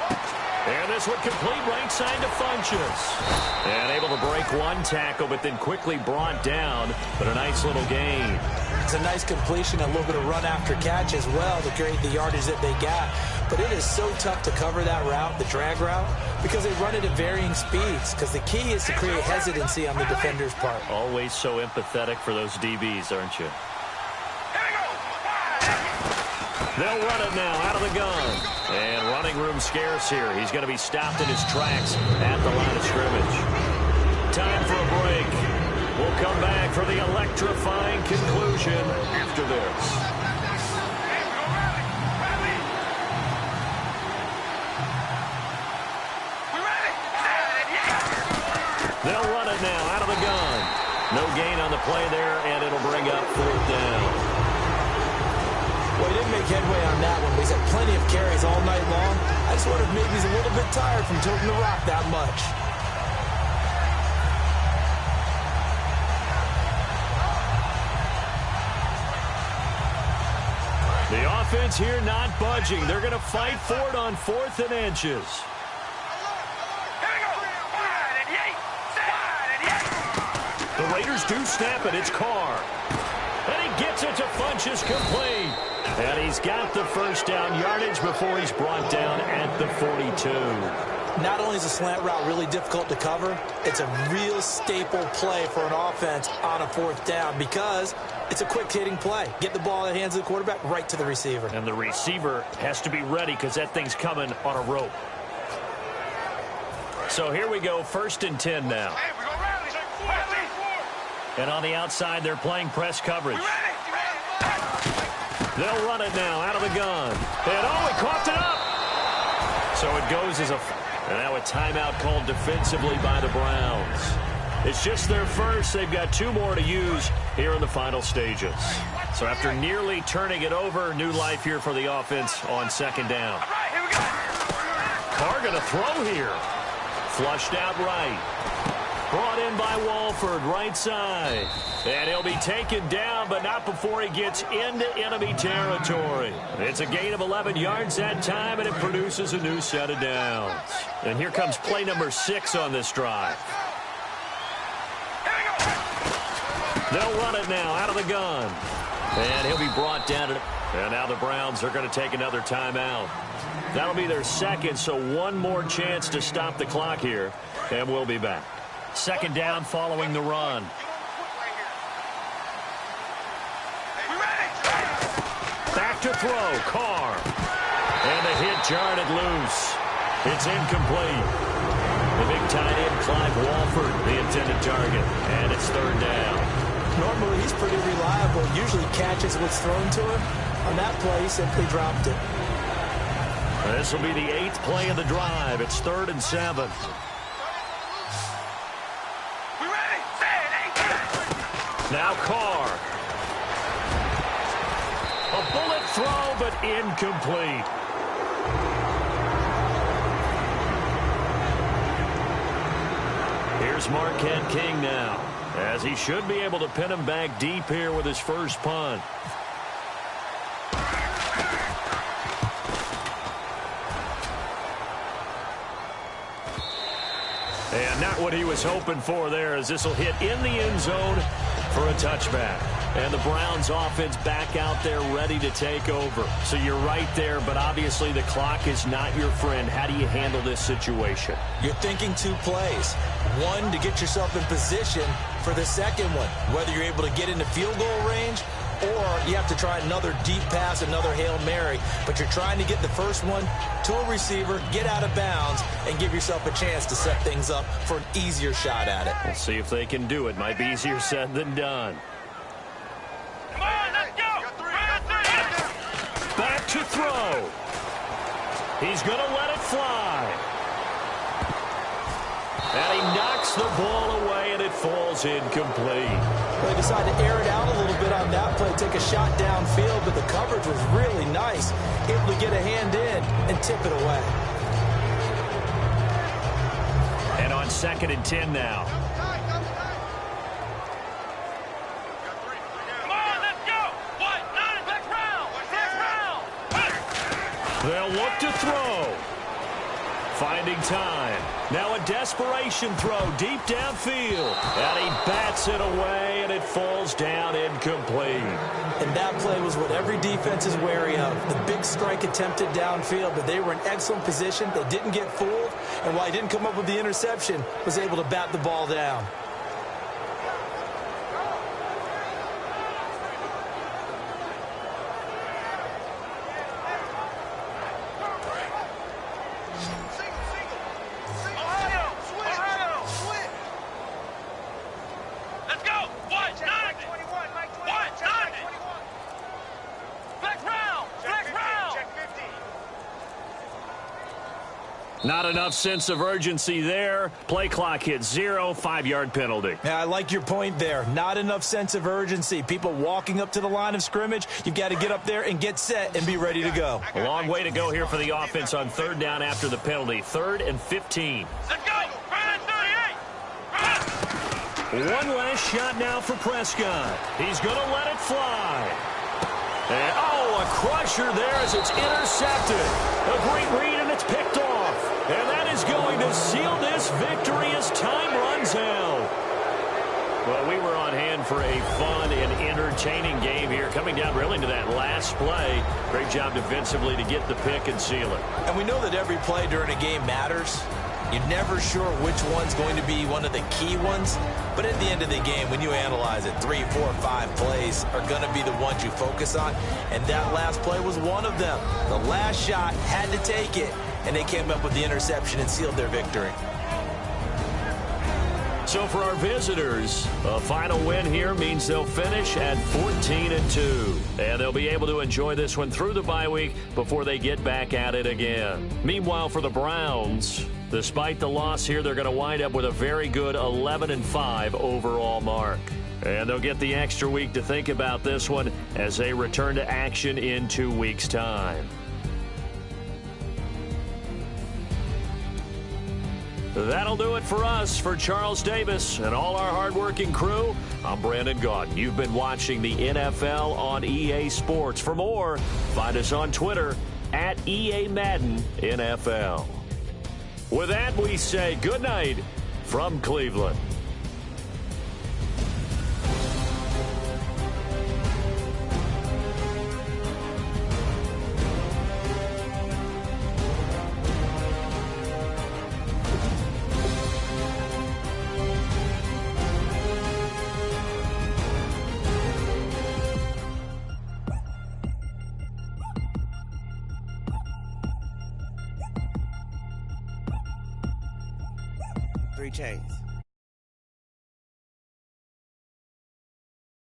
And this one complete right side to Funchess. And able to break one tackle, but then quickly brought down. But a nice little gain. It's a nice completion, a little bit of run after catch as well to create the yardage that they got. But it is so tough to cover that route, the drag route, because they run it at varying speeds. Because the key is to create hesitancy on the defender's part. Always so empathetic for those DBs, aren't you? They'll run it now out of the gun. And running room scarce here. He's going to be stopped in his tracks at the line of scrimmage. Time for a break. We'll come back for the electrifying conclusion after this. They'll run it now out of the gun. No gain on the play there, and it'll bring up 4th down. Well, Well, he didn't make headway on that one, but he's had plenty of carries all night long. I just wonder if maybe he's a little bit tired from tilting the rock that much. The offense here not budging. They're going to fight for it on 4th and inches. The Raiders do snap it. It's Carr. And he gets it to Funchess complete. And he's got the first down yardage before he's brought down at the 42. Not only is a slant route really difficult to cover, it's a real staple play for an offense on a 4th down because it's a quick-hitting play. Get the ball in the hands of the quarterback right to the receiver. And the receiver has to be ready because that thing's coming on a rope. So here we go, 1st and 10 now. And on the outside, they're playing press coverage. They'll run it now out of the gun. And he coughed it up. So it goes as and now a timeout called defensively by the Browns. It's just their first. They've got 2 more to use here in the final stages. So after nearly turning it over, new life here for the offense on 2nd down. Carr going to throw here. Flushed out right. Brought in by Walford, right side. And he'll be taken down, but not before he gets into enemy territory. It's a gain of 11 yards that time, and it produces a new set of downs. And here comes play number 6 on this drive. They'll run it now out of the gun. And he'll be brought down. And now the Browns are going to take another timeout. That'll be their 2nd, so 1 more chance to stop the clock here. And we'll be back. 2nd down following the run. Back to throw, Carr. And the hit jarred it loose. It's incomplete. The big tight end, Clive Walford, the intended target. And it's 3rd down. Normally, he's pretty reliable. Usually catches what's thrown to him. On that play, he simply dropped it. This will be the 8th play of the drive. It's 3rd and 7. Now Carr. A bullet throw, but incomplete. Here's Marquette King now, as he should be able to pin him back deep here with his first punt. And not what he was hoping for there, as this will hit in the end zone for a touchback. And the Browns offense back out there ready to take over. So you're right there, but obviously the clock is not your friend. How do you handle this situation? You're thinking 2 plays. 1, to get yourself in position for the 2nd one, whether you're able to get into field goal range or you have to try another deep pass, another Hail Mary. But you're trying to get the first one to a receiver, get out of bounds, and give yourself a chance to set things up for an easier shot at it. We'll see if they can do it. Might be easier said than done. Come on, let's go. Back to throw. He's going to let it fly. And he knocks the ball away, and it falls incomplete. They decided to air it out a little bit on that play, take a shot downfield, but the coverage was really nice. Able to get a hand in and tip it away. And on 2nd and 10 now. Come on, let's go. 1-9, back round. They'll look to throw. Finding time. Now a desperation throw deep downfield. And he bats it away, and it falls down incomplete. And that play was what every defense is wary of. The big strike attempted downfield, but they were in excellent position. They didn't get fooled. And while he didn't come up with the interception, was able to bat the ball down. Not enough sense of urgency there. Play clock hit 0, 5-yard penalty. Yeah, I like your point there. Not enough sense of urgency. People walking up to the line of scrimmage, you've got to get up there and get set and be ready to go. A long way to go here for the offense on third down after the penalty. 3rd and 15. Let's go. Run, 38. Run. One last shot now for Prescott. He's going to let it fly. And, a crusher there as it's intercepted. A great read, and it's picked off. And that is going to seal this victory as time runs out. Well, we were on hand for a fun and entertaining game here, coming down really to that last play. Great job defensively to get the pick and seal it. And we know that every play during a game matters. You're never sure which one's going to be one of the key ones. But at the end of the game, when you analyze it, 3, 4, 5 plays are going to be the ones you focus on. And that last play was one of them. The last shot had to take it, and they came up with the interception and sealed their victory. So for our visitors, a final win here means they'll finish at 14-2. And they'll be able to enjoy this one through the bye week before they get back at it again. Meanwhile, for the Browns, despite the loss here, they're going to wind up with a very good 11-5 overall mark. And they'll get the extra week to think about this one as they return to action in 2 weeks' time. That'll do it for us. For Charles Davis and all our hardworking crew, I'm Brandon Gaudin. You've been watching the NFL on EA Sports. For more, find us on Twitter at EA Madden NFL. With that, we say good night from Cleveland. Chains.